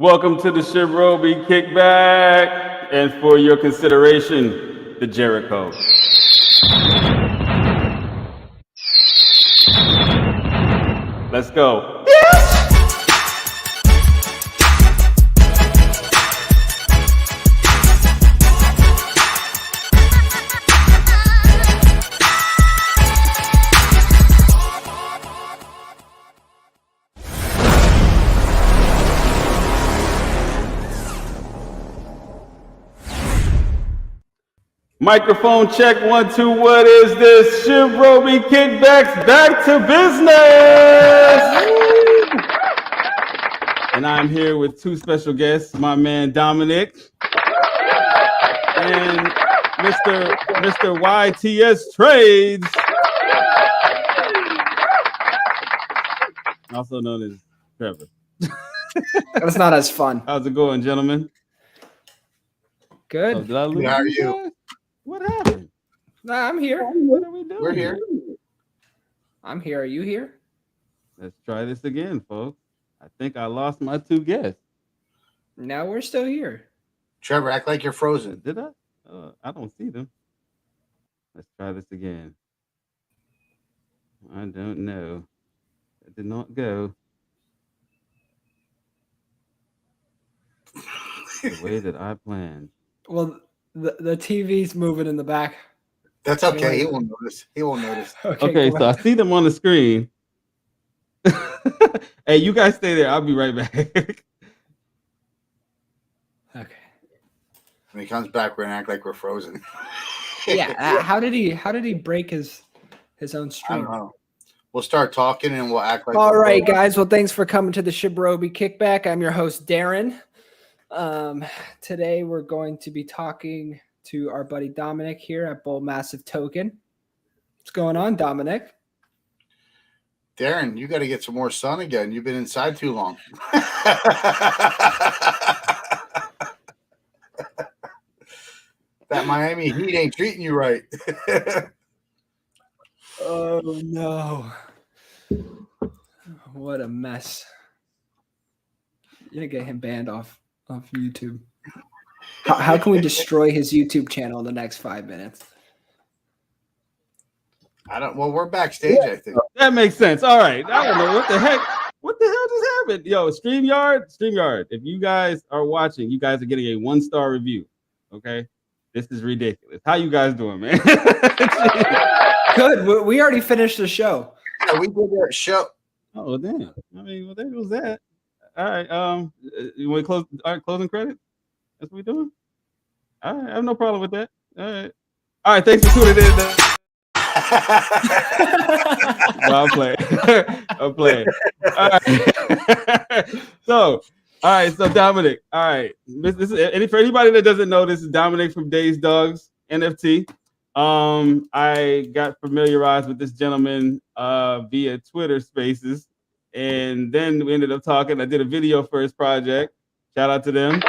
Welcome to the Shibrobi Kickback, and for your consideration, the Jericho. Let's go. Microphone check 1 2. What is this? Shibrobi Kickbacks back to business. And I'm here with two special guests, my man Dominic and Mr. YTS Trades, also known as Trevor. That's not as fun. How's it going, gentlemen? Good. Oh, did I lose How are you you? guys? What happened? Nah, I'm here. What are we doing? We're here. I'm here. Are you here? Let's try this again, folks. I think I lost my two guests. No, we're still here. Trevor, act like you're frozen. Did I? I don't see them. Let's try this again. I don't know. It did not go the way that I planned. Well, the TV's moving in the back. That's okay. He won't notice. He won't notice. Okay, so I see them on the screen. Hey, you guys stay there. I'll be right back. Okay. When he comes back, we're gonna act like we're frozen. Yeah. How did he break his own I stream? don't know. We'll start talking and we'll act like. All we're right, frozen. guys. Well, thanks for coming to the Shibrobi Kickback. I'm your host, Darren. Today we're going to be talking to our buddy Dominic here at Bull Mastiff Token. What's going on, Dominic? Darren, you got to get some more sun again. You've been inside too long. That Miami Heat ain't treating you right. Oh no. What a mess. You're gonna get him banned off YouTube. How can we destroy his YouTube channel in the next 5 minutes? Well, we're backstage, I think. That makes sense. All right. I don't know what the heck. What the hell just happened? Yo, StreamYard. If you guys are watching, you guys are getting a 1-star review. Okay. This is ridiculous. How you guys doing, man? Good. We already finished the show. Yeah, we did that show. Oh, damn. I mean, well, there goes that. All right. You want to close? All right, closing credits. That's what we doing. All right. I have no problem with that. All right. All right. Thanks for tuning in. No, I'm playing. I'm playing. All right. So Dominic. All right. This is for anybody that doesn't know. This is Dominic from Days Dogs NFT. I got familiarized with this gentleman via Twitter Spaces, and then we ended up talking. I did a video for his project. Shout out to them.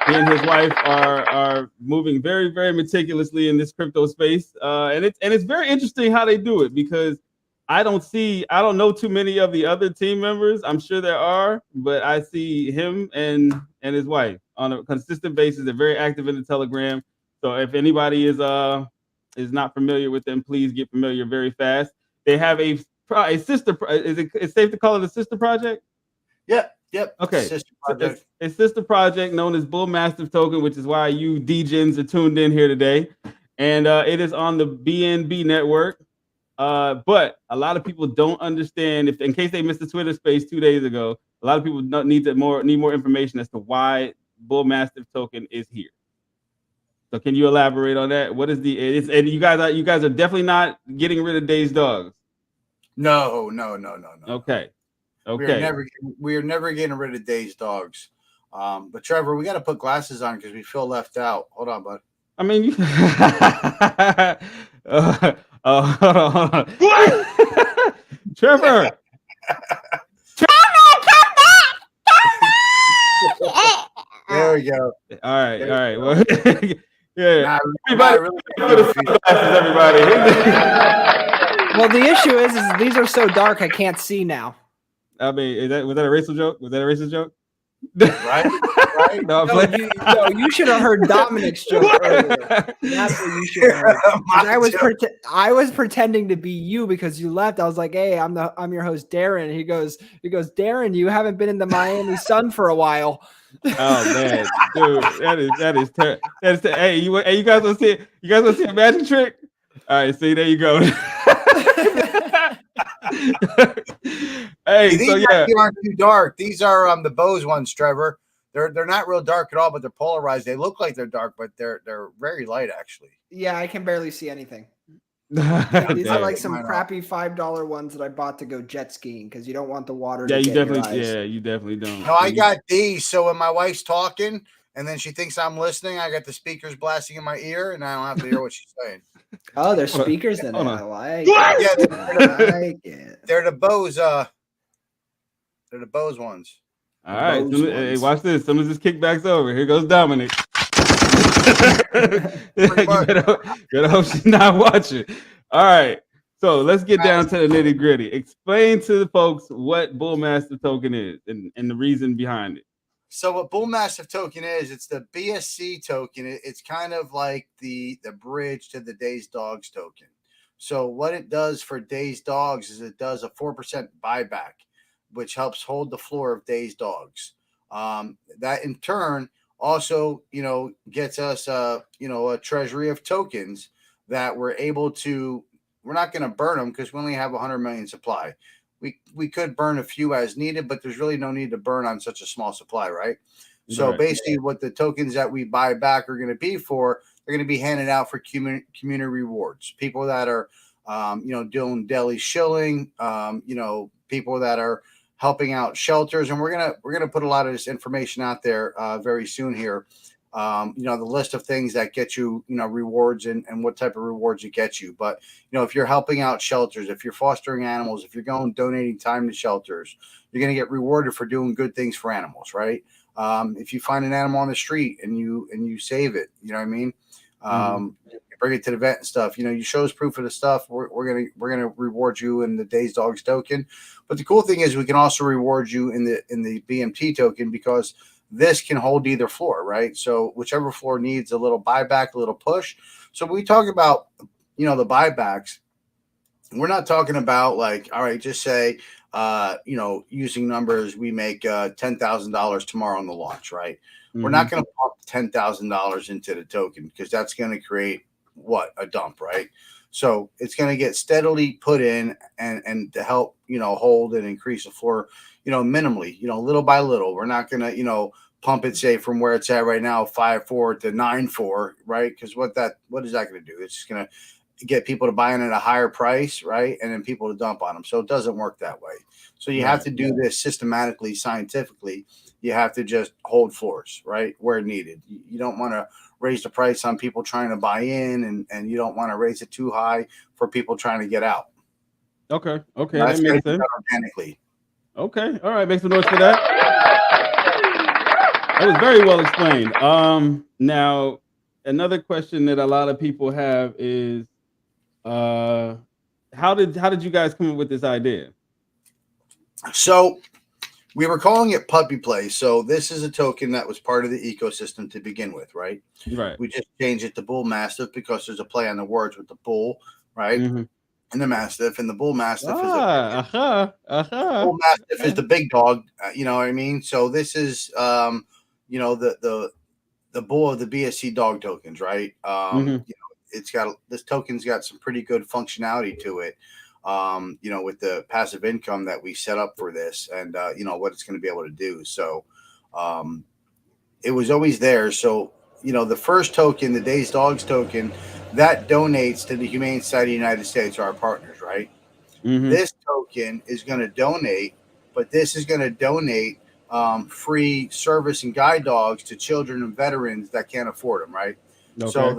He and his wife are moving very, very meticulously in this crypto space, and it's very interesting how they do it, because I don't know too many of the other team members. I'm sure there are, but I see him and his wife on a consistent basis. They're very active in the Telegram. So if anybody is not familiar with them, please get familiar very fast. They have a sister. Is it safe to call it a sister project? Yep. Okay. Sister project. A sister project known as Bull Mastiff Token, which is why you DJs are tuned in here today. And it is on the BNB network. But a lot of people don't understand, in case they missed the Twitter space 2 days ago, a lot of people need more information as to why Bull Mastiff Token is here. So can you elaborate on that? What is and you guys are definitely not getting rid of Days Dogs. No. Okay. We are never getting rid of Days Dogs. But Trevor, we got to put glasses on because we feel left out. Hold on, bud. I mean, hold on. Trevor. There we go. All right. Well, yeah. Everybody. Well, the issue is these are so dark I can't see now. I mean, was that a racial joke? Was that a racist joke? Right? Right? No, I'm No, playing. you should have heard Dominic's joke earlier. That's what you should have heard. 'Cause I was pretending to be you because you left. I was like, "Hey, I'm your host, Darren." He goes, "Darren, you haven't been in the Miami sun for a while." Oh man, dude, that is terrible. Hey, you guys want to see it? You guys want to see a magic trick? All right, see, there you go. Hey, These so yeah, aren't too dark. These are the Bose ones, Trevor. They're not real dark at all, but they're polarized. They look like they're dark, but they're very light actually. Yeah, I can barely see anything. Damn. These are like some crappy $5 ones that I bought to go jet skiing because you don't want the water. Yeah, to you get your definitely, eyes. yeah, you definitely don't. No, I got these. So when my wife's talking and then she thinks I'm listening, I got the speakers blasting in my ear, and I don't have to hear what she's saying. Oh, there's speakers in it. Hold I on. like Yeah, it. I like it. they're the Bose. They're the Bose ones. All right, Bose hey, ones. watch this. Some of this kickback's over. Here goes Dominic. you better hope she's not watching. All right, so let's get down to the nitty gritty. Explain to the folks what Bull Mastiff token is and the reason behind it. So what Bull Mastiff token is, it's the BSC token. It's kind of like the bridge to the Dazed Dogs token. So what it does for Dazed Dogs is it does a 4% buyback, which helps hold the floor of Dazed Dogs. That in turn also, gets us, a treasury of tokens that we're able to. We're not going to burn them because we only have 100 million supply. We could burn a few as needed, but there's really no need to burn on such a small supply, right? So Right. basically what the tokens that we buy back are going to be for, they're going to be handed out for community rewards. People that are, doing daily shilling, people that are helping out shelters. And we're going to put a lot of this information out there very soon here. The list of things that get you, rewards and what type of rewards it gets you. But, if you're helping out shelters, if you're fostering animals, if you're donating time to shelters, you're going to get rewarded for doing good things for animals, right? If you find an animal on the street and you save it, you know what I mean? You bring it to the vet and stuff, you show us proof of the stuff. We're gonna reward you in the Dazed Dogs token. But the cool thing is we can also reward you in the BMT token because this can hold either floor, right? So whichever floor needs a little buyback, a little push. So when we talk about, the buybacks, we're not talking about like, all right, just say, using numbers, we make $10,000 tomorrow on the launch, right? We're not going to pump $10,000 into the token because that's going to create a dump, right? So it's going to get steadily put in and to help, hold and increase the floor, minimally, little by little. We're not going to, pump it, say, from where it's at right now, 5.4 to 9.4, right? Because what is that going to do? It's just going to get people to buy in at a higher price, right? And then people to dump on them. So it doesn't work that way. So you have to do this systematically, scientifically. You have to just hold floors, right, where needed. You don't want to raise the price on people trying to buy in, and you don't want to raise it too high for people trying to get out. Okay, that makes sense. Organically. Okay, all right, make some noise for that. That was very well explained. Now, another question that a lot of people have is, how did you guys come up with this idea? So we were calling it Puppy Play. So this is a token that was part of the ecosystem to begin with, right? Right. We just changed it to Bull Mastiff because there's a play on the words with the bull, right? And the Mastiff, and the Bull Mastiff Bull Mastiff is the big dog. You know what I mean? So this is, the bull of the BSC dog tokens, right? This token's got some pretty good functionality to it. With the passive income that we set up for this and, what it's going to be able to do. So it was always there. So, the first token, the Dazed Dogs token, that donates to the Humane Society of the United States, our partners, right? This token is going to donate, but this is going to donate free service and guide dogs to children and veterans that can't afford them, right? Okay. So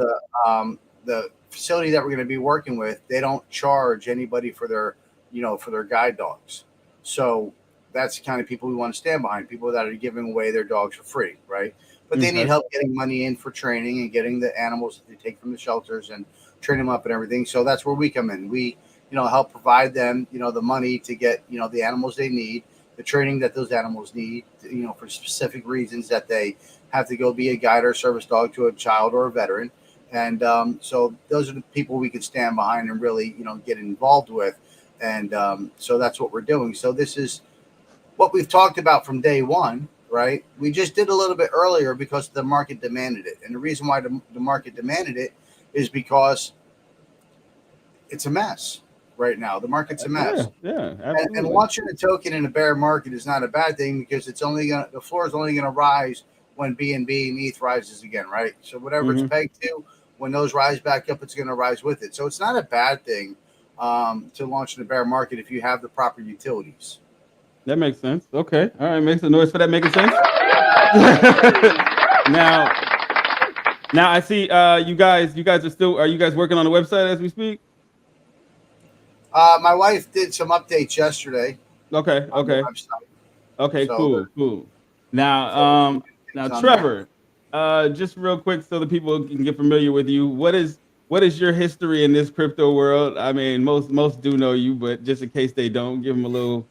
the facility that we're going to be working with, they don't charge anybody for their guide dogs. So that's the kind of people we want to stand behind, people that are giving away their dogs for free, right? But they need help getting money in for training and getting the animals that they take from the shelters and train them up and everything. So that's where we come in. We, help provide them, the money to get, the animals they need, the training that those animals need, for specific reasons that they have to go be a guide or service dog to a child or a veteran. And so those are the people we could stand behind and really, get involved with. And so that's what we're doing. So this is what we've talked about from day one, right? We just did a little bit earlier because the market demanded it. And the reason why the market demanded it is because it's a mess right now. The market's a mess. Yeah, and launching a token in a bear market is not a bad thing because the floor is only gonna rise when B&B and ETH rises again, right? So whatever it's pegged to, when those rise back up, it's gonna rise with it. So it's not a bad thing to launch in a bear market if you have the proper utilities. That makes sense. Okay, all right, makes a noise for that making sense. Now I see you guys are you guys working on the website as we speak? My wife did some updates yesterday. Okay. Okay, so cool. Now Trevor, just real quick so the people can get familiar with you. What is your history in this crypto world? I mean, most do know you, but just in case they don't, give them a little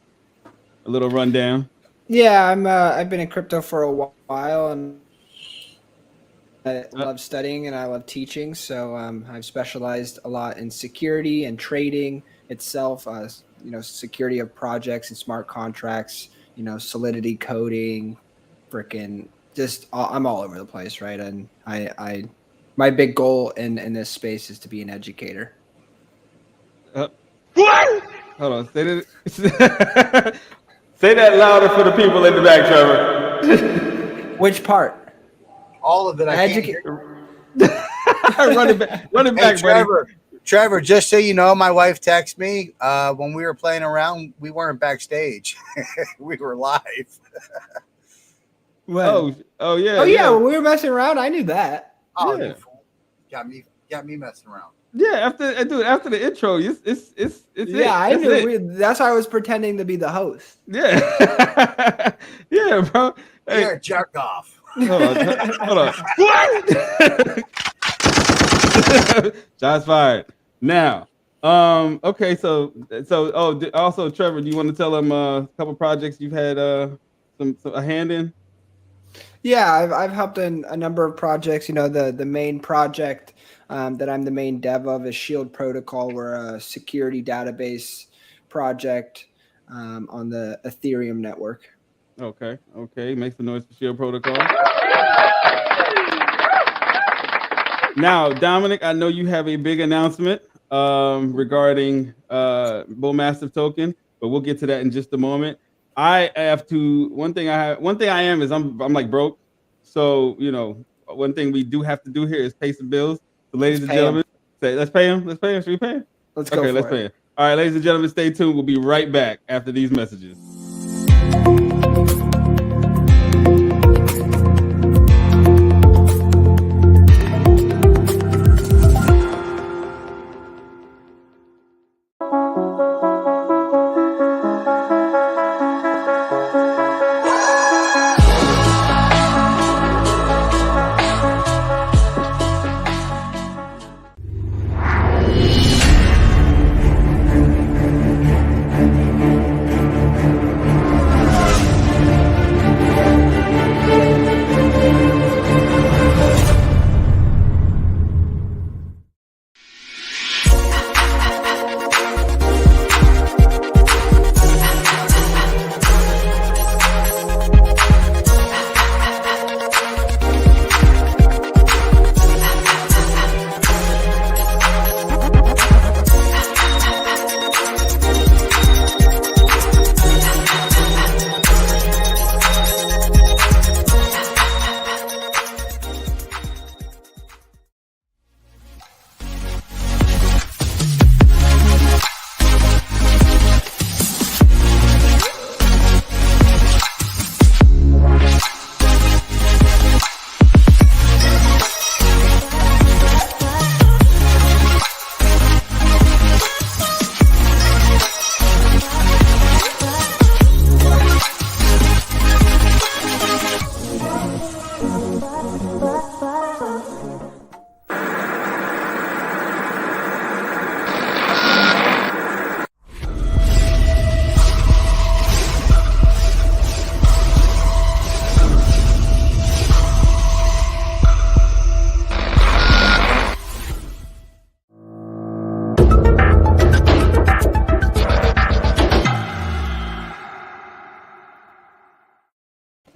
rundown. Yeah, I've been in crypto for a while, and I love studying and I love teaching. So I've specialized a lot in security and trading itself. Security of projects and smart contracts. Solidity coding, freaking just I'm all over the place, right? And I my big goal in this space is to be an educator. What? Hold on, say that. Say that louder for the people in the back, Trevor. Which part? All of it. Run it back, hey, Trevor. buddy. Trevor, just so you know, my wife texted me when we were playing around. We weren't backstage; we were live. Oh yeah. Oh yeah. When we were messing around, I knew that. Oh, yeah. You fool. Got me messing around. Yeah, after the intro, it's yeah, I knew. That's why I was pretending to be the host. Yeah, yeah, bro. Hey. You're a jerk off. Hold on. What? Shots fired. Now, okay, so also Trevor, do you want to tell them a couple projects you've had a hand in? Yeah, I've helped in a number of projects. The main project that I'm the main dev of is Shield Protocol. We're a security database project on the Ethereum network. Okay. Makes the noise for Shield Protocol. Now, Dominic, I know you have a big announcement regarding Mastiff token, but we'll get to that in just a moment. I have to. One thing I am is I'm like broke. So one thing we do have to do here is pay some bills. So, ladies and gentlemen, let's pay him. Should we pay him? Let's go. Okay, let's pay him. All right, ladies and gentlemen, stay tuned. We'll be right back after these messages.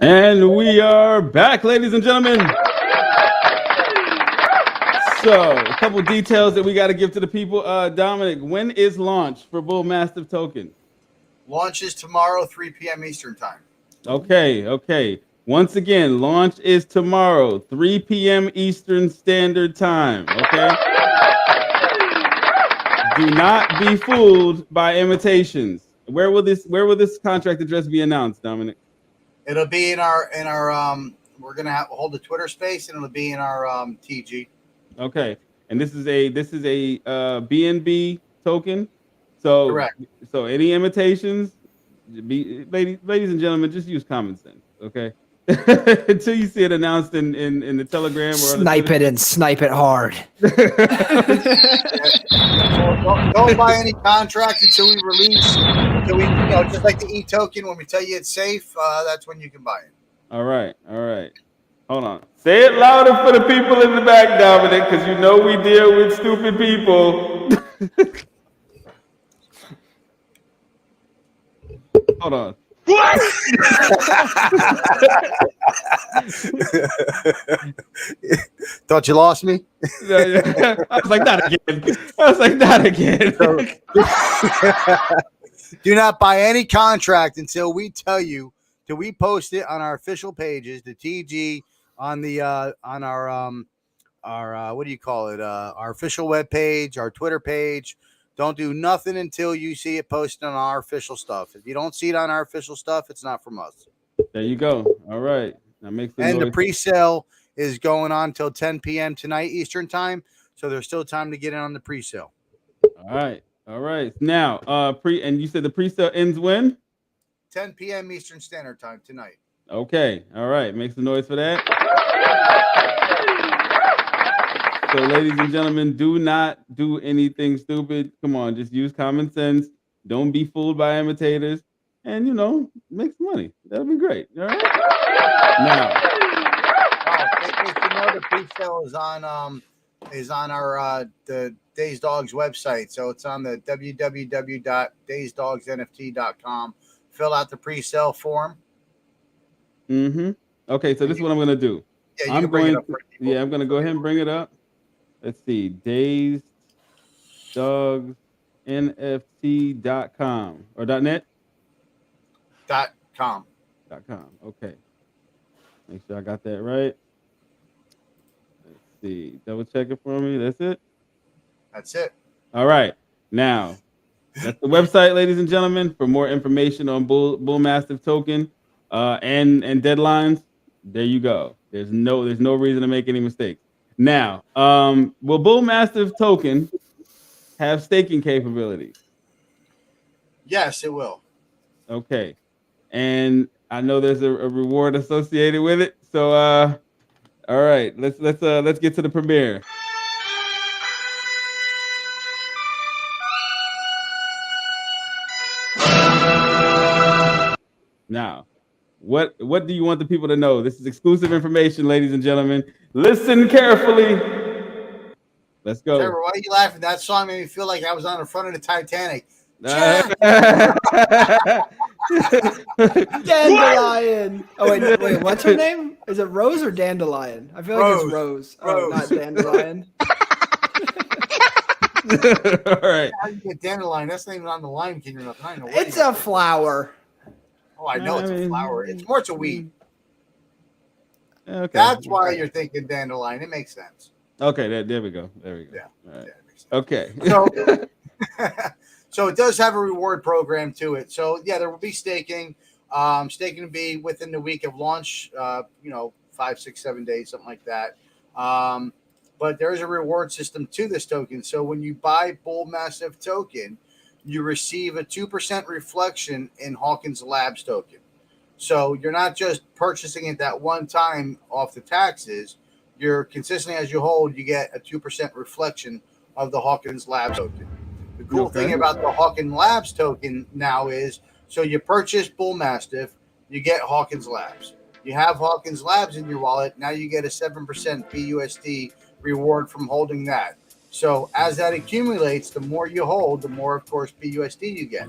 And we are back, ladies and gentlemen. So, a couple details that we got to give to the people. Dominic, when is launch for Bull Mastiff Token? Launch is tomorrow, 3 p.m. Eastern time. Okay. Once again, launch is tomorrow, 3 p.m. Eastern Standard Time. Okay. Do not be fooled by imitations. Where will this contract address be announced, Dominic? It'll be in our we're gonna hold a Twitter space, and it'll be in our TG. Okay, and this is a BNB token. So Correct. So any imitations, ladies and gentlemen, just use common sense. Okay. Until you see it announced in the Telegram or snipe it and snipe it hard. Don't buy any contract until we release. Until we, just like the e-token, when we tell you it's safe, that's when you can buy it. All right. Hold on. Say it louder for the people in the back, Dominic, because you know we deal with stupid people. Hold on. What? Thought you lost me? I was like, not again. Do not buy any contract until we tell you, till we post it on our official pages, the TG, on the on our what do you call it? Our official web page, our Twitter page. Don't do nothing until you see it posted on our official stuff. If you don't see it on our official stuff, it's not from us. There you go. All right. Now make the and noise. The pre-sale is going on till 10 p.m. tonight Eastern time, so there's still time to get in on the pre-sale. All right. Now, and you said the pre-sale ends when? 10 p.m. Eastern Standard Time tonight. Okay. All right. Make some noise for that. So, ladies and gentlemen, do not do anything stupid. Come on, just use common sense. Don't be fooled by imitators, and make some money. That'll be great. All right. Now, the pre-sale is on our the Dazed Dogs website, so it's on the www.dazeddogsnft.com. Fill out the pre-sale form. Okay, so this is what I'm going to do. Yeah, I'm going to go ahead and bring it up. Let's see, dazeddogsnft.com or .net? .com. Okay. Make sure I got that right. Let's see. Double check it for me. That's it? That's it. All right. Now, that's the website, ladies and gentlemen. For more information on Bull Mastiff token and deadlines, there you go. There's no reason to make any mistakes. Now, will Bull Mastiff token have staking capabilities? Yes, it will. Okay, and I know there's a reward associated with it. So, all right, let's get to the premiere. Now, what do you want the people to know? This is exclusive information, ladies and gentlemen. Listen carefully. Let's go. Trevor, why are you laughing? That song made me feel like I was on the front of the Titanic. Dandelion. Oh wait, what's her name? Is it Rose or Dandelion? I feel like it's Rose. Oh, not Dandelion. All right. How do you get Dandelion? That's not even on the Lion King or nothing. I know it's a flower. Oh, I know it's a flower. It's more a weed. Okay. That's why you're thinking dandelion. It makes sense. Okay, there we go. Yeah. All right. Okay. So it does have a reward program to it. So yeah, there will be staking. Staking will be within the week of launch. 5, 6, 7 days, something like that. But there is a reward system to this token. So when you buy Bull Mastiff token, you receive a 2% reflection in Hawkins Labs token. So you're not just purchasing it that one time off the taxes. You're consistently, as you hold, you get a 2% reflection of the Hawkins Labs token. The cool thing about the Hawkins Labs token now is, so you purchase Bull Mastiff, you get Hawkins Labs. You have Hawkins Labs in your wallet, now you get a 7% BUSD reward from holding that. So as that accumulates, the more you hold, the more, of course, BUSD you get.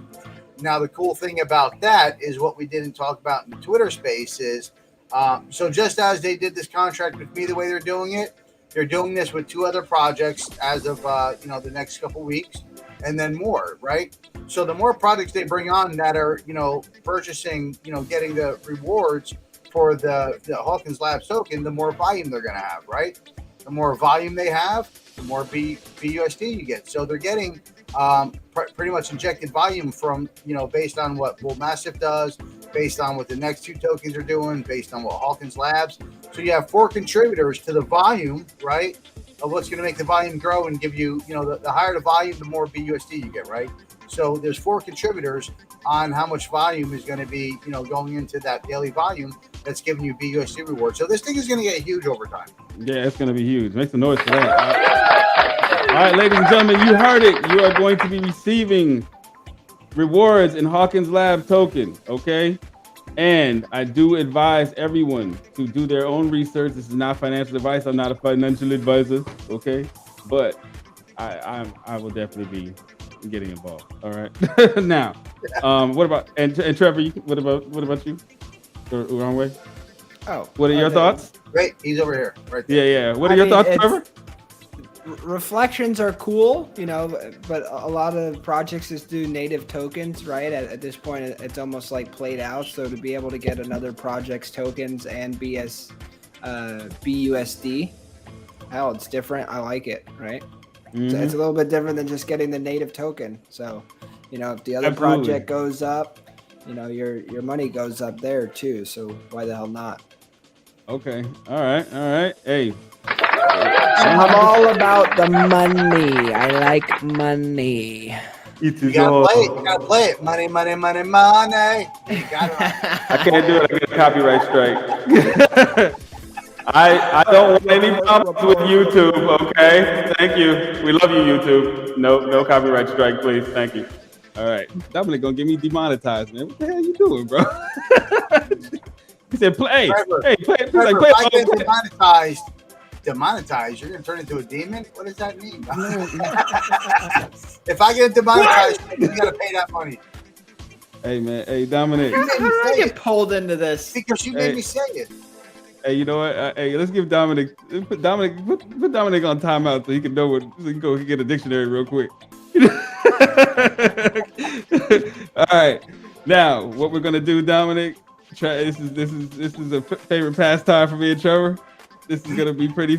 Now, the cool thing about that is what we didn't talk about in the Twitter space is So just as they did this contract with me, the way they're doing it, they're doing this with 2 other projects as of the next couple weeks, and then more, right? So the more projects they bring on that are purchasing, getting the rewards for the Hawkins Labs token, the more volume they're going to have, right? The more volume they have, the more BUSD you get. So they're getting pretty much injected volume from based on what Mastiff does, based on what the next 2 tokens are doing, based on what Hawkins Labs. So you have 4 contributors to the volume, right, of what's going to make the volume grow and give you, the higher the volume, the more BUSD you get, right? So there's 4 contributors on how much volume is going to be, going into that daily volume that's giving you BUSD rewards. So this thing is going to get huge over time. Yeah, it's going to be huge. Make some noise for that. All right, ladies and gentlemen, you heard it. You are going to be receiving rewards in Hawkins Lab token, okay? And I do advise everyone to do their own research. This is not financial advice. I'm not a financial advisor, okay? But I will definitely be getting involved. All right. Now, what about and Trevor? What about you? The wrong way. Oh, what are your thoughts? Great, he's over here, right there. Yeah. What are your thoughts, Trevor? Reflections are cool, but a lot of projects just do native tokens, right? At this point, it's almost like played out. So to be able to get another project's tokens and BUSD, hell, it's different. I like it, right? Mm-hmm. So it's a little bit different than just getting the native token. So, if the other Absolutely. project goes up, your money goes up there too. So why the hell not? Okay. All right. Hey. I'm all about the money. I like money. You gotta play it. Money. You got it. I can't do it. I get a copyright strike. I don't want any problems with YouTube, okay? Thank you. We love you, YouTube. No copyright strike, please. Thank you. All right. Dominic gonna get me demonetized, man. What the hell you doing, bro? He said, play. Trevor, Play. If I get demonetized, you're gonna turn into a demon? What does that mean? If I get demonetized, you gotta pay that money. Hey, man. Hey, Dominic. I get pulled into this because you made me say it. Hey, you know what? Hey, let's give Dominic. Put Dominic on timeout so he can know what. So he can go get a dictionary real quick. All right. Now, what we're gonna do, Dominic? This is a favorite pastime for me and Trevor. This is gonna be pretty.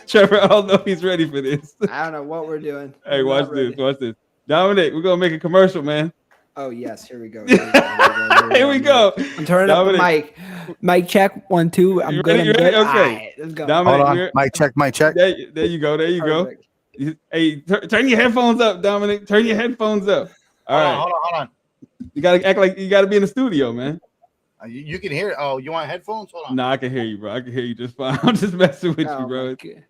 Trevor, I don't know if he's ready for this. I don't know what we're doing. Hey, watch this. Dominic, we're gonna make a commercial, man. Oh yes, here we go. Here we go. I'm turning Dominic. Up the mic. Mic check 1 2. I'm good. You ready? Okay. Right, let's go. Dominic, hold on. Mic check. There you go. Perfect. Hey, turn your headphones up, Dominic. Turn your headphones up. All right. Hold on. You gotta act like you gotta be in the studio, man. You can hear it. Oh, you want headphones? Hold on. No, I can hear you, bro. I can hear you just fine. I'm just messing with you, bro. Wait,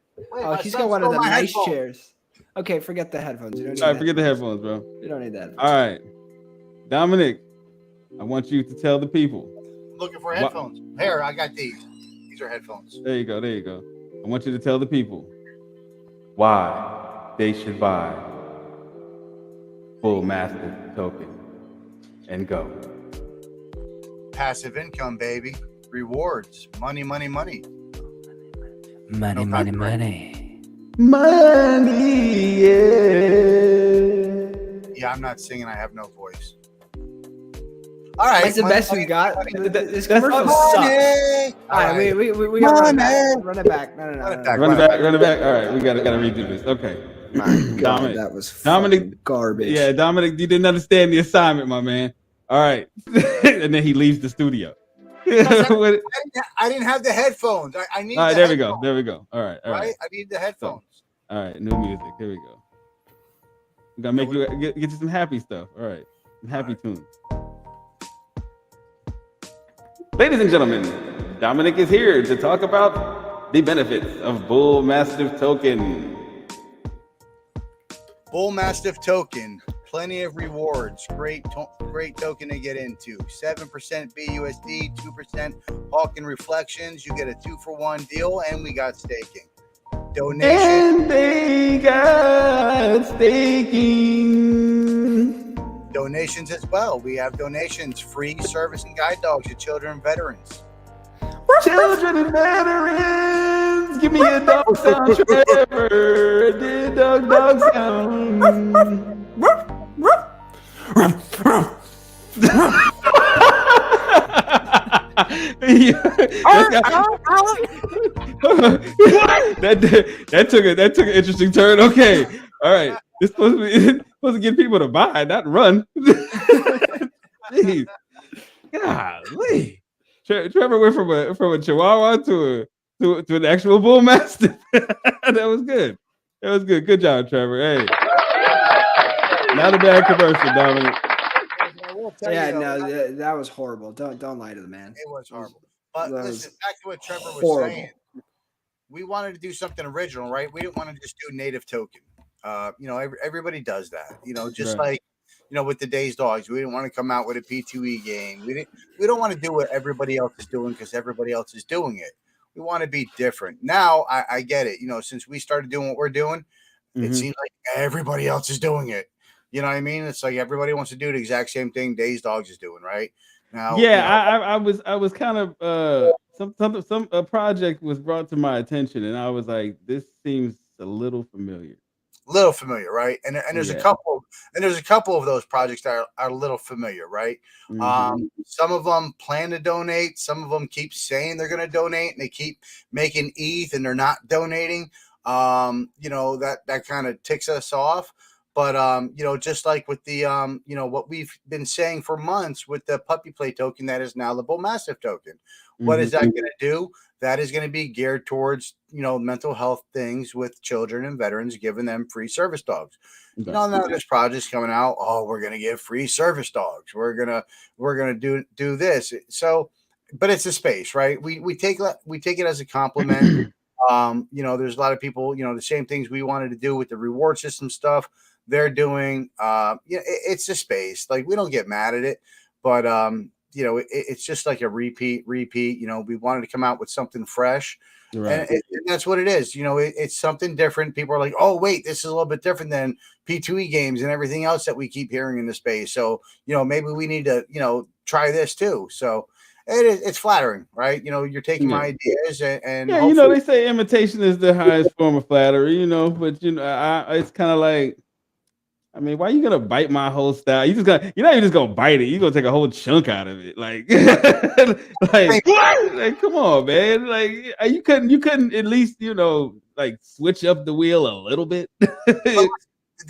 he's got one of the nice chairs. Okay, forget the headphones. You don't need forget the headphones, bro. You don't need that. All right. Dominic, I want you to tell the people. I'm looking for headphones. Here, I got these. These are headphones. There you go. I want you to tell the people why they should buy Bull Mastiff token and go. Passive income, baby. Rewards. Money. Money. Yeah, I'm not singing. I have no voice. All right. That's the best we got. This commercial sucks. All right, we got to run it back. No. Run it back. All right, we gotta redo this. Okay. Dominic, that was garbage. Yeah, Dominic, you didn't understand the assignment, my man. All right. And then he leaves the studio. I didn't have the headphones. I need. All right, there we go. All right. I need the headphones. So, all right, new music. Here we go. We gotta make you get you some happy stuff. All right, some happy tunes. Ladies and gentlemen, Dominic is here to talk about the benefits of Bull Mastiff token. Bull Mastiff token. Plenty of rewards. Great token to get into. 7% BUSD, 2% Hawkin Reflections. You get a 2-for-1 deal, and we got staking. Donation. And they got staking. Donations as well. We have donations. Free service and guide dogs to children and veterans. Children and veterans, give me a dog sound, Trevor. I did dog sound. That took an interesting turn. Okay, all right. This supposed to get people to buy, not run. Jeez. Golly. Trevor went from a Chihuahua to an actual bull mastiff. That was good. That was good. Good job, Trevor. Hey, not a bad commercial, Dominic. Yeah, no, that was horrible. Don't lie to the man. It was horrible. But listen, back to what Trevor was saying. We wanted to do something original, right? We didn't want to just do native token. Everybody does that. Just like with the Days Dogs, we didn't want to come out with a P2E game. We don't want to do what everybody else is doing because everybody else is doing it. We want to be different. Now I get it. Since we started doing what we're doing, it seems like everybody else is doing it. You know what I mean? It's like everybody wants to do the exact same thing Days Dogs is doing right now. Yeah, I was kind of a project was brought to my attention, and I was like, this seems a little familiar. Little familiar, right? And there's a couple of those projects that are a little familiar, right? Some of them plan to donate, some of them keep saying they're going to donate, and they keep making ETH and they're not donating. That kind of ticks us off. But just like with the what we've been saying for months with the puppy play token that is now the bull mastiff token, what is that going to do? That is going to be geared towards mental health things with children and veterans, giving them free service dogs. Now there's projects coming out. Oh, we're going to give free service dogs. We're gonna do this. So, but it's a space, right? We take it as a compliment. There's a lot of people. The same things we wanted to do with the reward system stuff. They're doing. It's a space. Like, we don't get mad at it, but it's just like a repeat. We wanted to come out with something fresh. Right. And that's what it is. It's something different. People are like, oh, wait, this is a little bit different than P2E games and everything else that we keep hearing in the space. So, maybe we need to, try this too. So it's flattering, right? You're taking my ideas and they say imitation is the highest form of flattery, but it's kind of like, I mean, why are you gonna bite my whole style? You're not even just gonna bite it. You're gonna take a whole chunk out of it. Like, like, come on, man. Like, you couldn't at least, switch up the wheel a little bit. They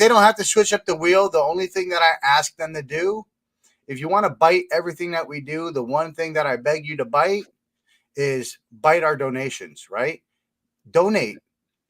don't have to switch up the wheel. The only thing that I ask them to do, if you want to bite everything that we do, the one thing that I beg you to bite is bite our donations, right? Donate.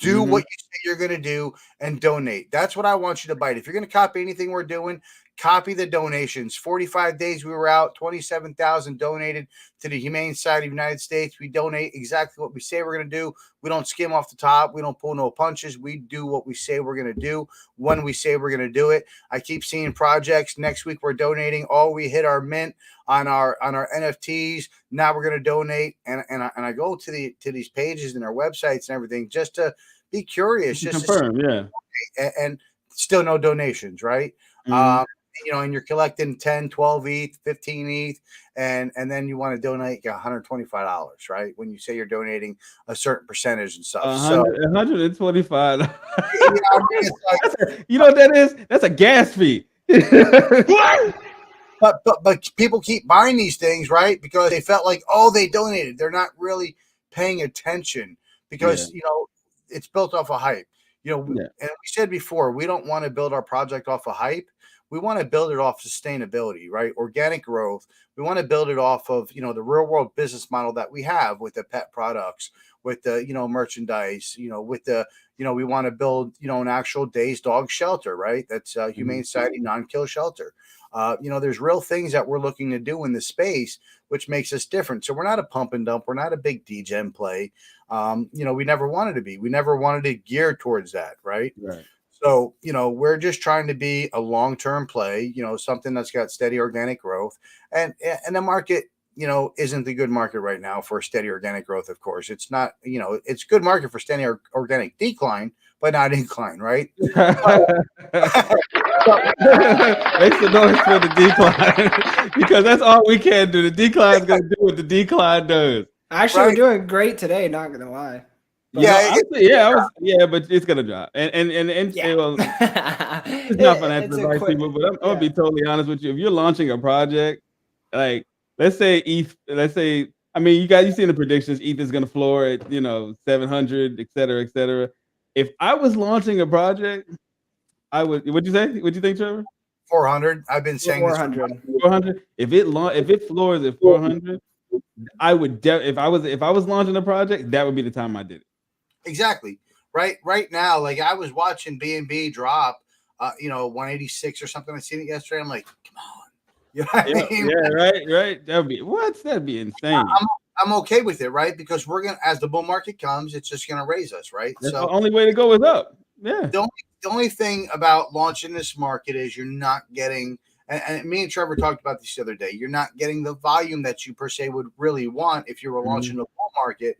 Do what you say you're going to do and donate. That's what I want you to bite. If you're going to copy anything we're doing, copy the donations. 45 days we were out, 27,000 donated to the Humane Society of the United States. We donate exactly what we say we're going to do. We don't skim off the top. We don't pull no punches. We do what we say we're going to do when we say we're going to do it. I keep seeing projects. Next week we're donating. We hit our mint on our NFTs. Now we're going to donate. And I go to these pages and their websites and everything just to be curious, just confirm, and still no donations, right? And you're collecting 10, 12 ETH, 15 ETH, and then you want to donate $125, right? When you say you're donating a certain percentage and stuff. $125. You know what that is? That's a gas fee. But people keep buying these things, right? Because they felt like, they donated. They're not really paying attention because it's built off of hype. And we said before, we don't want to build our project off of hype. We want to build it off sustainability, right? Organic growth. We want to build it off of, the real world business model that we have with the pet products, with the, merchandise, with the, we want to build, an actual Days Dog shelter, right? That's a Humane Society non-kill shelter. There's real things that we're looking to do in the space, which makes us different. So we're not a pump and dump. We're not a big degen play. We never wanted to be. We never wanted to gear towards that, right? Right. So, we're just trying to be a long-term play, something that's got steady organic growth. And the market, isn't the good market right now for steady organic growth, of course. It's not, it's good market for steady organic decline, but not incline, right? Makes the noise for the decline because that's all we can do. The decline is going to do what the decline does. Actually, we're doing great today. Not gonna lie. But but it's gonna drop. And well, it's not financial advice, people. But I'm gonna be totally honest with you. If you're launching a project, like let's say ETH, I mean, you seen the predictions. ETH is gonna floor at 700, et cetera, et cetera. If I was launching a project, I would. What'd you say? What'd you think, Trevor? 400. I've been saying 400. 400. If it floors at 400, I would. If I was launching a project, that would be the time I did it. Exactly. Right now, like I was watching BNB drop, 186 or something. I seen it yesterday. I'm like, come on. You know what I mean? Yeah, right. That'd be insane. I'm okay with it, right? Because we're gonna, as the bull market comes, it's just gonna raise us, right? That's the only way to go is up. Yeah. The only thing about launching this market is you're not getting, and me and Trevor talked about this the other day, you're not getting the volume that you per se would really want if you were launching the bull market.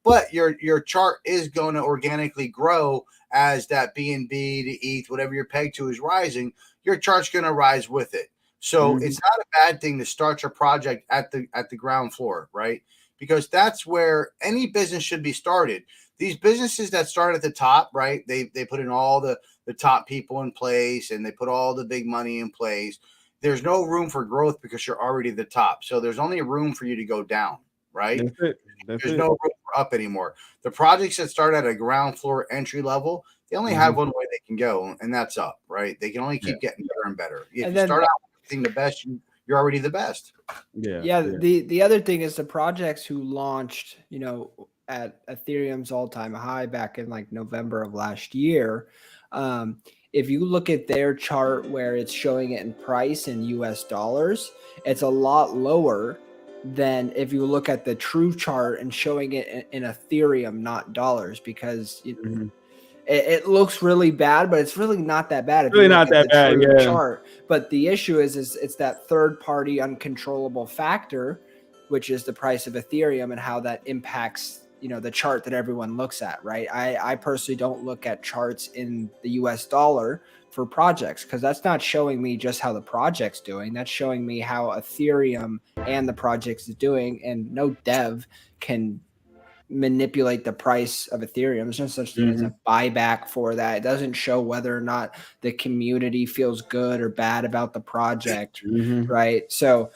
But your chart is going to organically grow as that BNB to ETH, whatever you're pegged to, is rising. Your chart's going to rise with it. So it's not a bad thing to start your project at the ground floor, right? Because that's where any business should be started. These businesses that start at the top, right? They put in all the top people in place and they put all the big money in place. There's no room for growth because you're already the top. So there's only room for you to go down, right? There's no room for up anymore. The projects that start at a ground floor entry level, they only have one way they can go, and that's up, right? They can only keep getting better and better. If you start out with the best, you're already the best. Yeah. The other thing is the projects who launched, at Ethereum's all-time high back in like November of last year. If you look at their chart where it's showing it in price in US dollars, it's a lot lower than if you look at the true chart and showing it in Ethereum, not dollars, because it looks really bad, but it's really not that bad. If really you look not that at the bad, chart. But the issue is it's that third-party uncontrollable factor, which is the price of Ethereum and how that impacts the chart that everyone looks at, right? I personally don't look at charts in the US dollar for projects because that's not showing me just how the project's doing. That's showing me how Ethereum and the project is doing, and no dev can manipulate the price of Ethereum. There's no such thing as a buyback for that. It doesn't show whether or not the community feels good or bad about the project, right? So,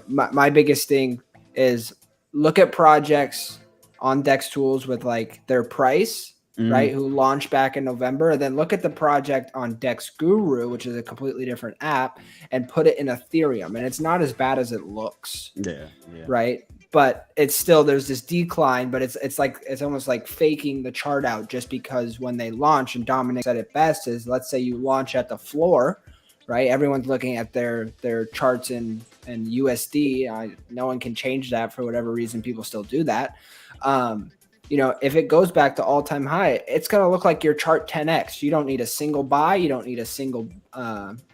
my biggest thing is look at projects on Dex Tools with like their price, right? Who launched back in November, and then look at the project on Dex Guru, which is a completely different app, and put it in Ethereum. And it's not as bad as it looks. Yeah. Right. But it's still, there's this decline, but it's almost like faking the chart out just because when they launch, and Dominic said it best, is let's say you launch at the floor, right? Everyone's looking at their charts in USD. No one can change that for whatever reason. People still do that. If it goes back to all-time high, it's going to look like your chart 10x. You don't need a single buy. You don't need a single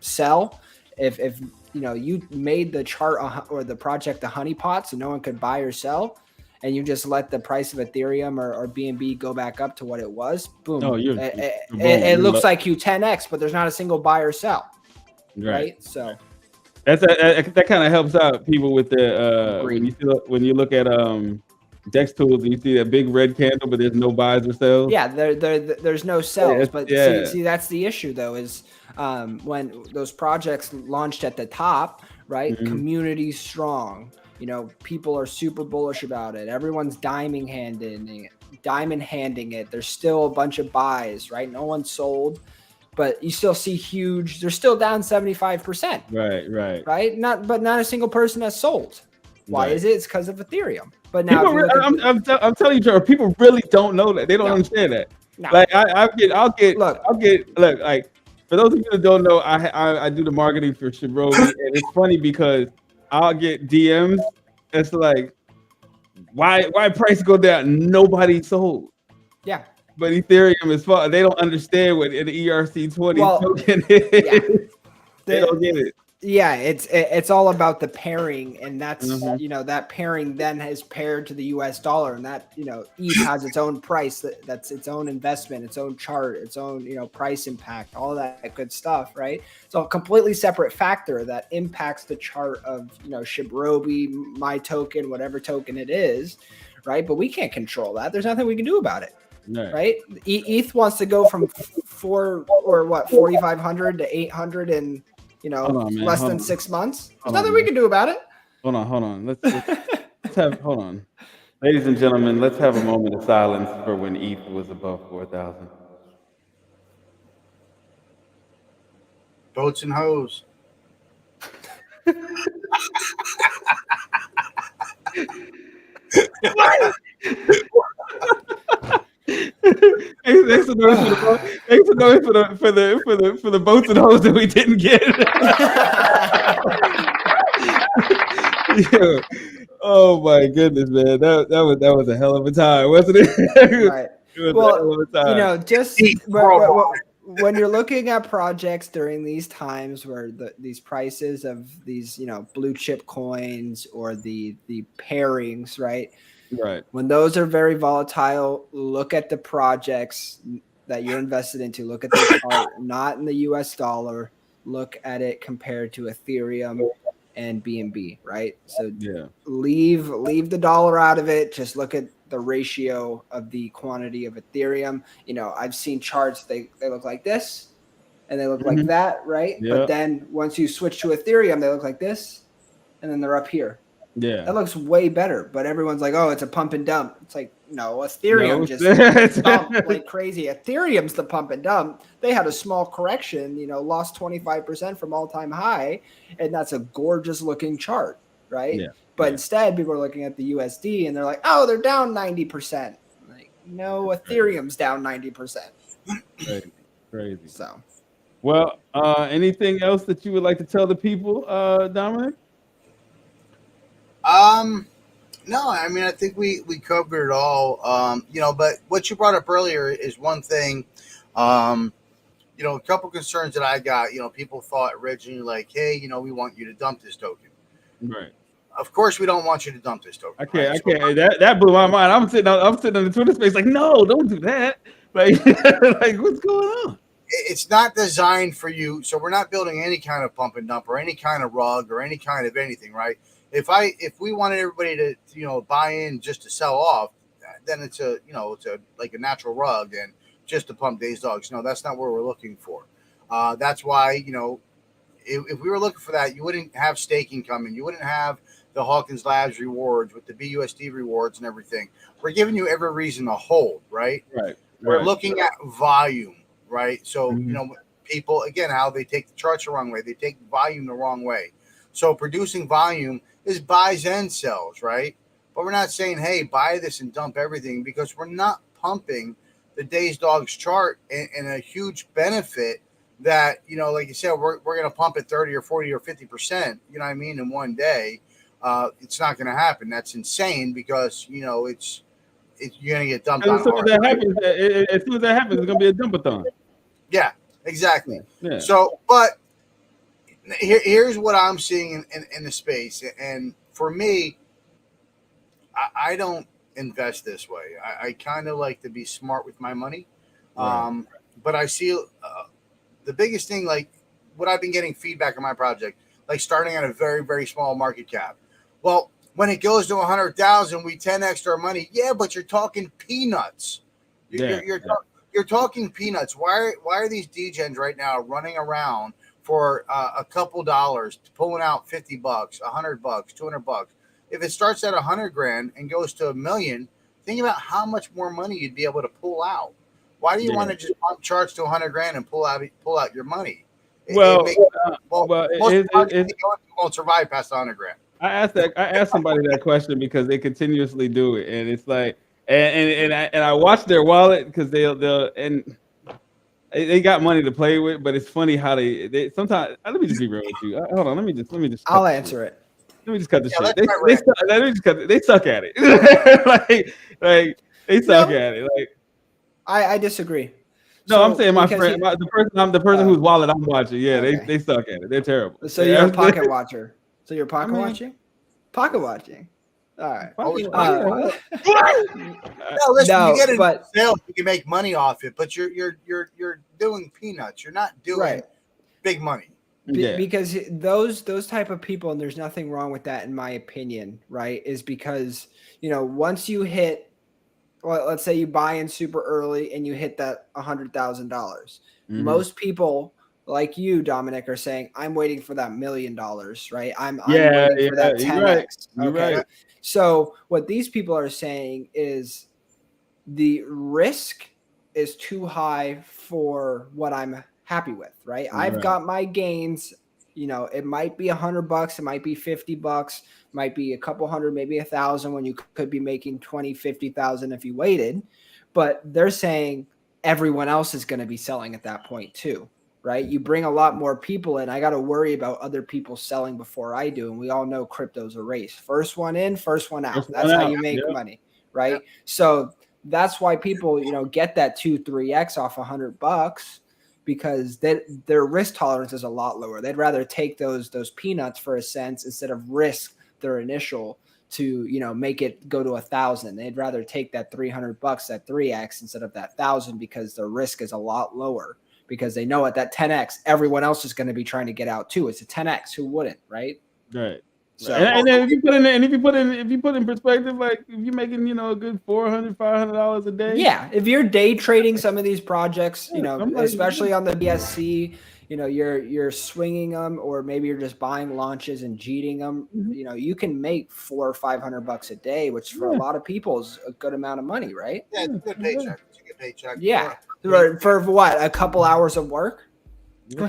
sell. If you made the chart or the project a honeypot so no one could buy or sell, and you just let the price of Ethereum or BNB go back up to what it was, boom. It looks like you 10x, but there's not a single buy or sell. Right? So that kind of helps out people with the when you look at Dex Tools and you see that big red candle, but there's no buys or sells. Yeah, there's no sells. See, that's the issue though, is when those projects launched at the top, right? Community strong. People are super bullish about it. Everyone's diamond handing it. There's still a bunch of buys, right? No one sold, but you still see huge. They're still down 75%. Right. Not a single person has sold. Why is it? It's because of Ethereum. But now I'm telling you, Trevor, people really don't know that. They don't understand that. No. Like I'll get like, for those of you that don't know, I do the marketing for Shibrobi, and it's funny because I'll get DMs. It's like, why price go down? Nobody sold. Yeah. But Ethereum is fun. They don't understand what an ERC20 token is. Yeah. They don't get it. Yeah, it's all about the pairing, and that's that pairing then is paired to the U.S. dollar, and that ETH has its own price, that's its own investment, its own chart, its own price impact, all of that good stuff, right? So a completely separate factor that impacts the chart of Shibrobi, my token, whatever token it is, right? But we can't control that. There's nothing we can do about it. Right? ETH wants to go from 4,500 to 800 and less than 6 months. There's nothing we can do about it. Hold on. Let's have hold on. Ladies and gentlemen, let's have a moment of silence for when ETH was above 4,000. Boats and hoes. Thanks for the boats and hoes that we didn't get. Yeah. Oh my goodness, man! That was a hell of a time, wasn't it? Right. Well, just when you're looking at projects during these times where these prices of these blue chip coins or the pairings, right? Right. When those are very volatile, look at the projects that you're invested into. Look at the chart, not in the US dollar. Look at it compared to Ethereum and BNB, right? So leave the dollar out of it. Just look at the ratio of the quantity of Ethereum. I've seen charts, they look like this and they look like that, right? Yeah. But then once you switch to Ethereum, they look like this and then they're up here. Yeah, that looks way better. But everyone's like, "Oh, it's a pump and dump." It's like, no, Ethereum just dumped like crazy. Ethereum's the pump and dump. They had a small correction, lost 25% from all-time high, and that's a gorgeous looking chart, right? Yeah. But instead, people are looking at the USD and they're like, "Oh, they're down 90%." Like, no, Ethereum's down 90%. Crazy. So, well, anything else that you would like to tell the people, Dominic? No, I mean, I think we covered it all, but what you brought up earlier is one thing, a couple concerns that I got, people thought originally like, hey, we want you to dump this token. Right. Of course, we don't want you to dump this token. I can't. That blew my mind. I'm sitting on the Twitter space like, no, don't do that. Like, like what's going on? It's not designed for you. So we're not building any kind of pump and dump or any kind of rug or any kind of anything, right? If we wanted everybody to buy in just to sell off, then it's like a natural rug and just to pump Days Dogs. No, that's not what we're looking for. That's why if we were looking for that, you wouldn't have staking coming. You wouldn't have the Hawkins Labs rewards with the BUSD rewards and everything. We're giving you every reason to hold, right? Right. We're looking at volume, right? So people again, how they take the charts the wrong way. They take volume the wrong way. So producing volume is buys and sells, right? But we're not saying, hey, buy this and dump everything, because we're not pumping the Days Dogs chart and a huge benefit that, like you said, we're going to pump it 30 or 40 or 50%, in one day. It's not going to happen. That's insane because, you're going to get dumped on. As soon as that happens, it's going to be a dumpathon. Yeah, exactly. Yeah. So, but here's what I'm seeing in the space. And for me, I don't invest this way. I kind of like to be smart with my money. Right. But I see the biggest thing, like what I've been getting feedback on my project, like starting at a very, very small market cap. Well, when it goes to 100,000, we 10x our money. Yeah, but you're talking peanuts. You're talking peanuts. Why are these degens right now running around for a couple dollars, pulling out $50, $100, $200? If it starts at $100,000 and goes to $1 million, think about how much more money you'd be able to pull out. Why do you want to just pump charge to $100,000 and pull out your money? Most won't survive past $100,000. I asked somebody that question because they continuously do it, and it's like, and I watch their wallet because they got money to play with, but it's funny how they sometimes. Let me just be real with you. Hold on, let me just. I'll answer it. Let me just cut the shit. They suck at it. like they suck at it. Like I disagree. No, I'm saying my because friend, the person whose wallet I'm watching. Yeah, okay. they suck at it. They're terrible. So you're a pocket watcher. So you're pocket watching? Pocket watching. All right. No, listen, No, you get it but sales, you can make money off it, but you're doing peanuts. You're not doing right. big money. Yeah. Because those type of people, and there's nothing wrong with that in my opinion, right? Is because, you know, once you hit, well, let's say you buy in super early and you hit that $100,000. Most people like you, Dominic, are saying, I'm waiting for that $1 million, right? I'm waiting for that 10x. You're right. So what these people are saying is the risk is too high for what I'm happy with, right? I've got my gains, you know, it might be $100, it might be $50, might be a couple hundred, maybe 1,000 when you could be making 20, 50,000 if you waited. But they're saying everyone else is going to be selling at that point too, right? You bring a lot more people in. I got to worry about other people selling before I do. And we all know crypto's a race. First one in, first one out. That's how you make money, right? Yep. So that's why people, you know, get that 2-3x off $100 because their risk tolerance is a lot lower. They'd rather take those peanuts for a sense instead of risk their initial to, you know, make it go to 1,000. They'd rather take that $300, that 3x instead of that 1,000 because their risk is a lot lower because they know at that 10x, everyone else is going to be trying to get out too. It's a 10x. Who wouldn't, right? Right. So, and then if you put in perspective, like if you're making, you know, a good $400-$500 a day. Yeah. If you're day trading some of these projects, you know, especially on the BSC, you know, you're swinging them, or maybe you're just buying launches and jeeting them. You know, you can make $400 or $500 a day, which for a lot of people is a good amount of money, right? Yeah, it's a good paycheck. It's a good paycheck. Yeah. For what? A couple hours of work?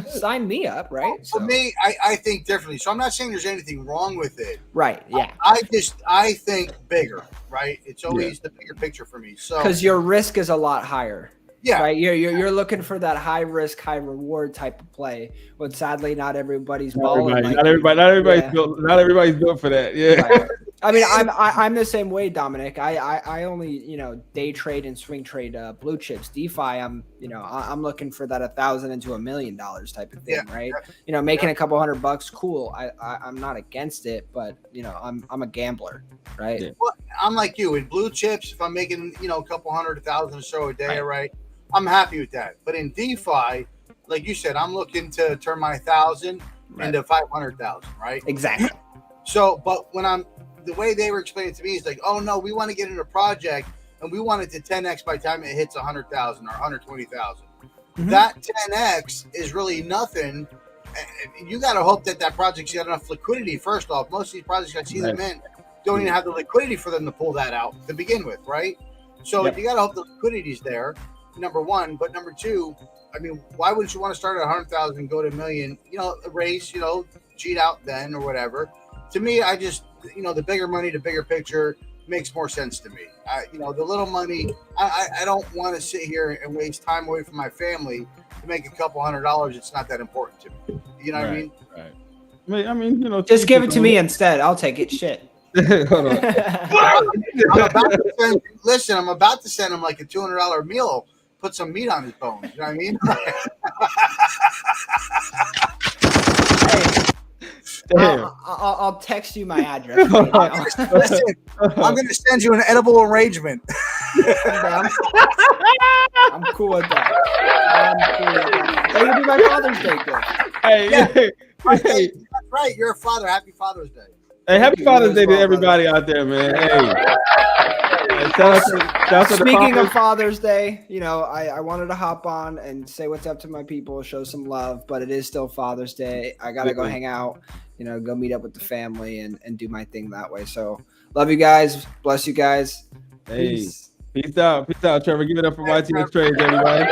Sign me up, right? For me, I think differently. So I'm not saying there's anything wrong with it. Right. Yeah. I think bigger, right? It's always the bigger picture for me. So because your risk is a lot higher. Yeah. Right. You're looking for that high risk, high reward type of play. But sadly, not everybody's balling. Not everybody's built for that. Yeah. Right. I mean, I'm the same way, Dominic. I only, you know, day trade and swing trade blue chips. DeFi, I'm looking for that 1,000 into $1 million type of thing, right? You know, making a couple $100, cool. I'm not against it, but you know, I'm a gambler, right? Yeah. Well, I'm like you in blue chips. If I'm making, you know, a couple $100, 1,000 or so a day, right? I'm happy with that. But in DeFi, like you said, I'm looking to turn my 1,000 into 500,000, right? Exactly. So, but the way they were explaining it to me is like, oh no, we want to get into a project and we want it to 10x by the time it hits 100,000 or 120,000. That 10x is really nothing. You got to hope that project's got enough liquidity. First off, most of these projects I see them in don't even have the liquidity for them to pull that out to begin with, right? So you got to hope the liquidity's there. Number one, but number two, I mean, why wouldn't you want to start at 100,000 and go to $1 million? You know, a race, you know, cheat out then or whatever. To me, I just, you know, the bigger money, the bigger picture makes more sense to me. You know, the little money, I don't want to sit here and waste time away from my family to make a couple $100. It's not that important to me. You know what I mean? Right. I mean, you know, just give it to me instead. I'll take it. Shit. Hold on. I'm about to send him like a $200 meal. Put some meat on his bones. You know what I mean? I'll text you my address. Listen, I'm going to send you an edible arrangement. I'm cool with that. That'll be my Father's Day gift. Hey, that's right. You're a father. Happy Father's Day. Hey, happy Father's Day to everybody out there, man. Hey. Speaking of Father's Day, you know, I wanted to hop on and say what's up to my people, show some love, but it is still Father's Day. I got to go hang out, you know, go meet up with the family and do my thing that way. So love you guys. Bless you guys. Hey, peace out. Peace out, Trevor. Give it up for YTS Trades, everybody.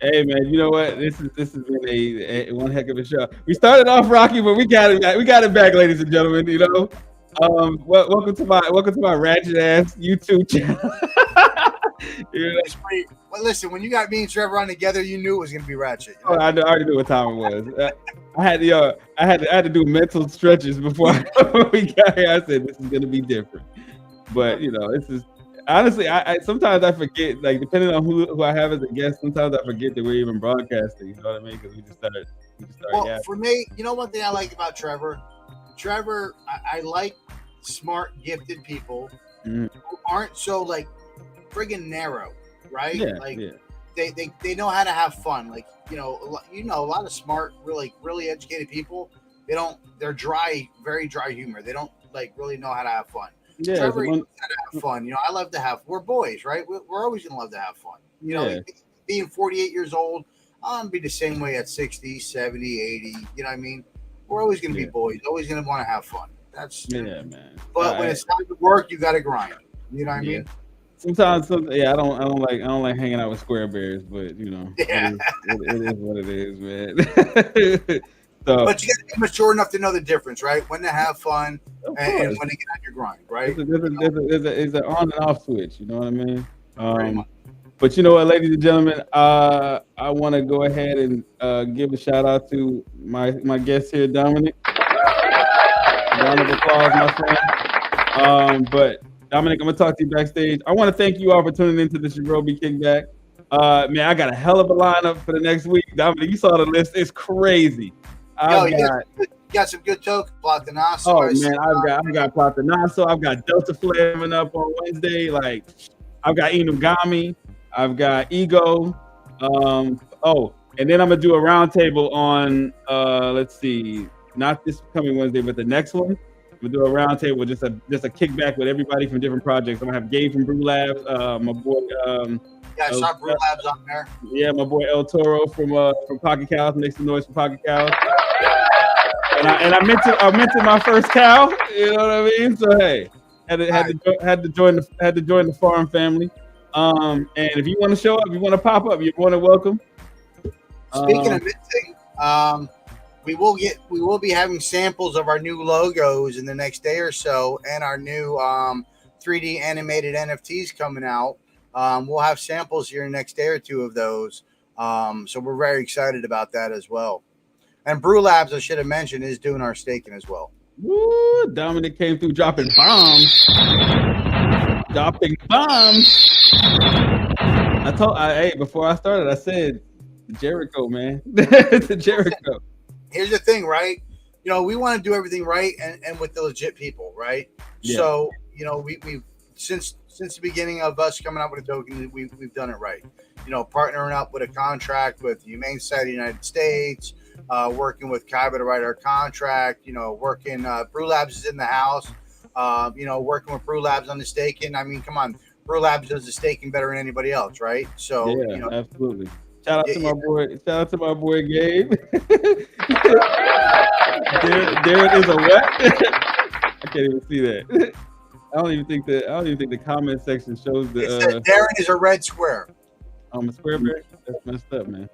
Hey man, you know what? This has been a one heck of a show. We started off rocky, but we got it back. We got it back, ladies and gentlemen. You know, welcome to my ratchet ass YouTube channel. Well, listen, when you got me and Trevor on together, you knew it was gonna be ratchet. You know? I already knew what time it was. I had to do mental stretches before we got here. I said this is gonna be different, but you know, honestly, I sometimes I forget, like depending on who I have as a guest, sometimes I forget that we're even broadcasting. You know what I mean? Because we just started. Well, for me, you know one thing I like about Trevor. Trevor, I like smart, gifted people who aren't so like friggin' narrow, right? Yeah, like yeah. They know how to have fun. Like a lot of smart, really educated people. They're dry, very dry humor. They don't like really know how to have fun. Yeah, Trevor knows how to have fun. I love to have. We're boys, right? We're always gonna love to have fun. Being 48 years old, I'm gonna be the same way at 60, 70, 80. You know what I mean? We're always gonna be boys. Always gonna want to have fun. That's man. But when it's time to work, you gotta grind. You know what I mean? Sometimes, I don't like hanging out with square bears, but it is what it is, man. So, but you got to be mature enough to know the difference, right? When to have fun and when to get on your grind, right? There's an on and off switch. You know what I mean? But you know what, ladies and gentlemen, I want to go ahead and give a shout out to my guest here, Dominic. Round of applause, my friend. But Dominic, I'm gonna talk to you backstage. I want to thank you all for tuning into the Shibrobi Kickback. Man, I got a hell of a lineup for the next week. Dominic, you saw the list; it's crazy. You got some good tokens, Platanasso. Oh man, I've got Platanasso. I've got Delta Flare coming up on Wednesday. Like, I've got Inugami. I've got Ego. And then I'm gonna do a roundtable on let's see, not this coming Wednesday, but the next one. I'm gonna do a roundtable, just a kickback with everybody from different projects. I'm gonna have Gabe from Brew Labs, my boy. I saw Brew Labs on there. Yeah, my boy El Toro from Pocket Cows, makes some noise for Pocket Cows. And I mentioned my first cow. You know what I mean? So hey, had to join the farm family. And if you want to show up, you want to pop up, you're more than welcome. Speaking of minting, we will be having samples of our new logos in the next day or so, and our new 3D animated NFTs coming out. We'll have samples here in the next day or two of those. So we're very excited about that as well. And Brew Labs, I should have mentioned, is doing our staking as well. Woo! Dominic came through dropping bombs. Before I started, I said Jericho, man. It's a Jericho. Here's the thing, right? We want to do everything right and with the legit people, right? Yeah. So, we've since the beginning of us coming up with a token, we've done it right. Partnering up with a contract with the Humane Society of the United States, working with Kaiba to write our contract, working Brew Labs is in the house, working with Brew Labs on the staking. I mean, come on, Brew Labs does the staking better than anybody else, right? So absolutely. Shout out to my boy Gabe. There is a what? I can't even see that. I don't even think the comment section shows the. It said Darren is a red square. I'm a square bear. That's messed up, man.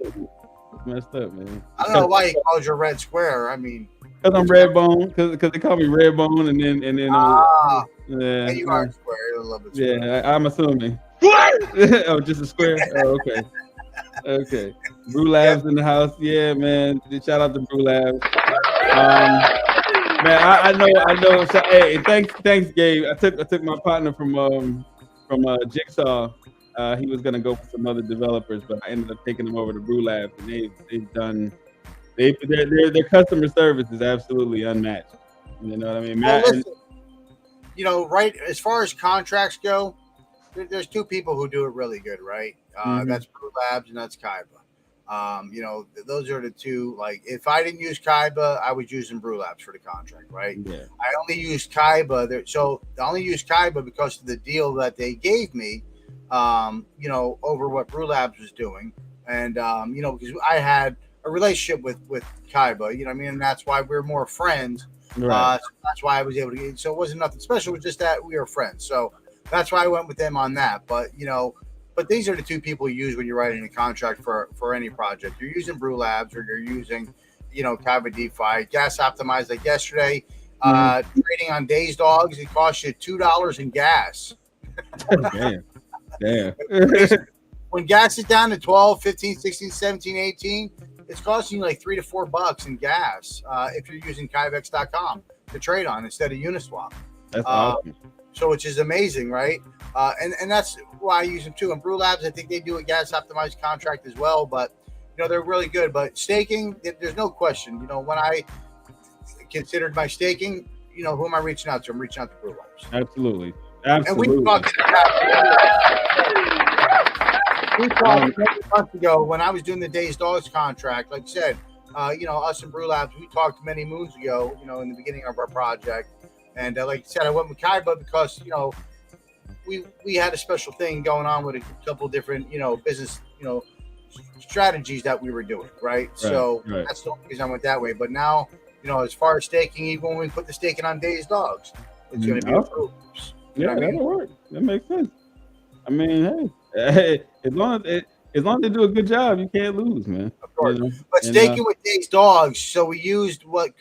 I don't know why he calls you a red square. I mean, because I'm red bone. Because they call me red bone, and then. And you are a square. You're a little bit square. Yeah, I'm assuming. What? Oh, just a square. Oh, okay. Okay. Brew Labs in the house. Yeah, man. Shout out to Brew Labs. Man, I know. So, hey, thanks, Gabe. I took my partner from Jigsaw. He was gonna go for some other developers, but I ended up taking him over to Brew Labs, and their customer service is absolutely unmatched. You know what I mean? Right as far as contracts go, there's two people who do it really good, right? That's Brew Labs and that's Kaiba. Those are the two. Like, if I didn't use Kaiba, I was using Brew Labs for the contract, right? Yeah. I only used Kaiba. So I only used Kaiba because of the deal that they gave me, over what Brew Labs was doing. And, because I had a relationship with Kaiba, you know what I mean? And that's why we're more friends. Right. So that's why I was able to get. So it wasn't nothing special. It was just that we were friends. So that's why I went with them on that. But, but these are the two people you use when you're writing a contract for any project. You're using Brew Labs or you're using, Kaiba DeFi. Gas Optimized, like yesterday, trading on Days Dogs, it costs you $2 in gas. Oh, damn. When gas is down to 12, 15, 16, 17, 18, it's costing you like $3 to $4 in gas if you're using Kaivex.com to trade on instead of Uniswap. That's awesome. So which is amazing, right? And that's why I use them too. And Brew Labs, I think they do a gas optimized contract as well, but they're really good. But staking, there's no question. When I considered my staking, who am I reaching out to? I'm reaching out to Brew Labs. Absolutely. And we talked months ago when I was doing the Days Dogs contract. Like I said, us and Brew Labs, we talked many moons ago, in the beginning of our project. And like I said, I went with Kaiba because, we had a special thing going on with a couple of different, business, strategies that we were doing, right? So that's the only reason I went that way. But now, as far as staking, even when we put the staking on Days Dogs, it's going to be yeah, that'll work. That makes sense. I mean, hey, as long as they do a good job, you can't lose, man. Of course. But staking with Days Dogs, so we used what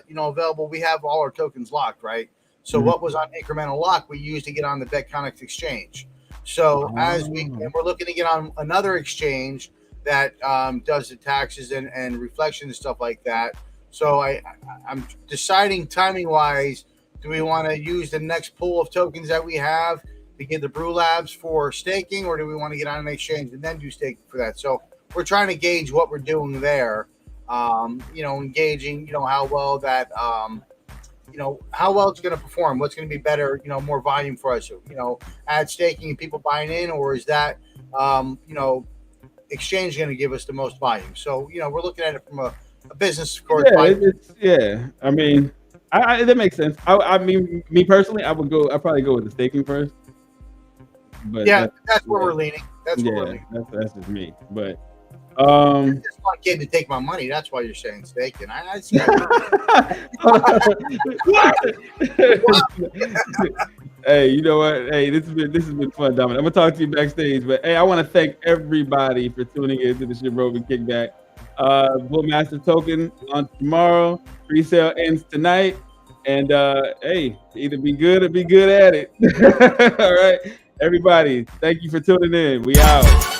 available. We have all our tokens locked, right? So what was on incremental lock, we used to get on the Betconics exchange. So and we're looking to get on another exchange that does the taxes and reflection and stuff like that. So I'm deciding timing wise, do we want to use the next pool of tokens that we have to get the Brew Labs for staking, or do we want to get on an exchange and then do staking for that? So we're trying to gauge what we're doing there. Engaging, how well that, how well it's going to perform, what's going to be better, more volume for us, add staking and people buying in, or is that, exchange going to give us the most volume? So, we're looking at it from a business, of course. I mean, that makes sense. I mean, me personally, I'd probably go with the staking first. But that's where we're leaning. That's where we're leaning. That's just me. But I just want Kid to take my money. That's why you're saying staking. I see. Hey, you know what? Hey, this has been fun, Dominic. I'm gonna talk to you backstage, but hey, I want to thank everybody for tuning in to the Shibrobi Kickback. Bullmaster token on tomorrow. Pre-sale ends tonight, and hey, either be good or be good at it. All right, everybody. Thank you for tuning in. We out.